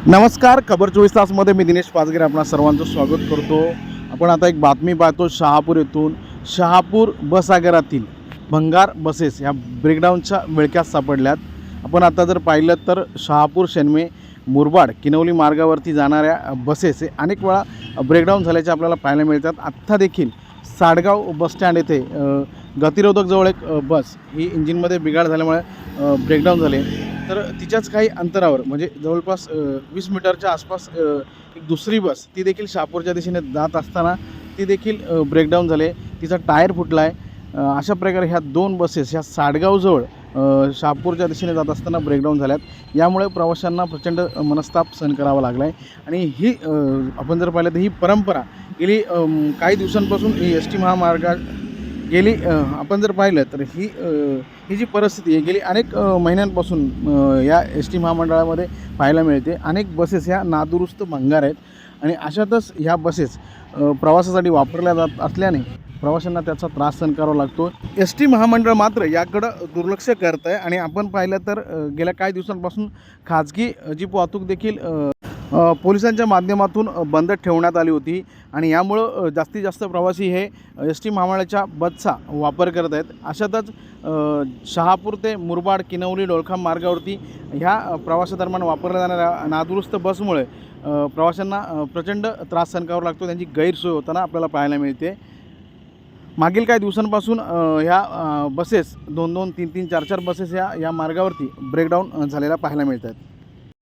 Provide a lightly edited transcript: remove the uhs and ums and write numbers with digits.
नमस्कार. खबर 24 तासमध्ये मी दिनेश पाचगिरे आपणा सर्वांचं स्वागत करतो. आपण आता एक बातमी पाहतो शहापूर येथून. शहापूर बस आगारातील भंगार बसेस ह्या ब्रेकडाऊनच्या विळख्यात सापडल्यात. आपण आता जर पाहिलं तर शहापूर शेनमे मुरबाड किनवली मार्गावरती जाणाऱ्या बसेस हे अनेक वेळा ब्रेकडाऊन झाल्याचे आपल्याला पाहायला मिळतात. आत्ता देखील साडगाव बसस्टँड येथे गतिरोधक जवळ एक बस ही इंजिनमध्ये बिघाड झाल्यामुळे ब्रेकडाऊन झाले. तर तिच्याच काही अंतरावर म्हणजे जवळपास 20 मीटरच्या आसपास एक दुसरी बस ती देखील शहापूरच्या दिशेने जात असताना ती देखील ब्रेकडाऊन झाले. तिचा टायर फुटला आहे. अशा प्रकारे ह्या दोन बसेस ह्या साडगावजवळ शहापूरच्या दिशेने जात असताना ब्रेकडाऊन झाल्यात. यामुळे प्रवाशांना प्रचंड मनस्ताप सहन करावा लागला आहे. आणि ही आपण जर पाहिलं तर ही परंपरा गेली काही दिवसांपासून ही एस टी महामार्गा गेली आपण जर पाहिलं तर ही जी परिस्थिती आहे गेली अनेक महिन्यांपासून या एस टी महामंडळामध्ये पाहायला मिळते. अनेक बसेस ह्या नादुरुस्त भंगार आहेत आणि अशातच ह्या बसेस प्रवासासाठी वापरल्या जात असल्याने प्रवाशांना त्याचा त्रास सहन करावा लागतो. एस टी महामंडळ मात्र याकडं दुर्लक्ष करत आहे आणि आपण पाहिलं तर गेल्या काही दिवसांपासून खाजगी जीप वाहतूक देखील पोलिसांच्या माध्यमातून बंद ठेवण्यात आली होती आणि यामुळं जास्तीत जास्त प्रवासी हे एस टी महामंडळाच्या बसचा वापर करत आहेत. अशातच शहापूर ते मुरबाड किनवली डोळखाम मार्गावरती ह्या प्रवासादरम्यान वापरल्या जाणाऱ्या नादुरुस्त बसमुळे प्रवाशांना प्रचंड त्रास सहन करावा लागतो. त्यांची गैरसोय होताना आपल्याला पाहायला मिळते. मागील काही दिवसांपासून ह्या बसेस 2-2, 3-3, 4-4 बसेस या मार्गावरती ब्रेकडाऊन झालेल्या पाहायला मिळत आहेत.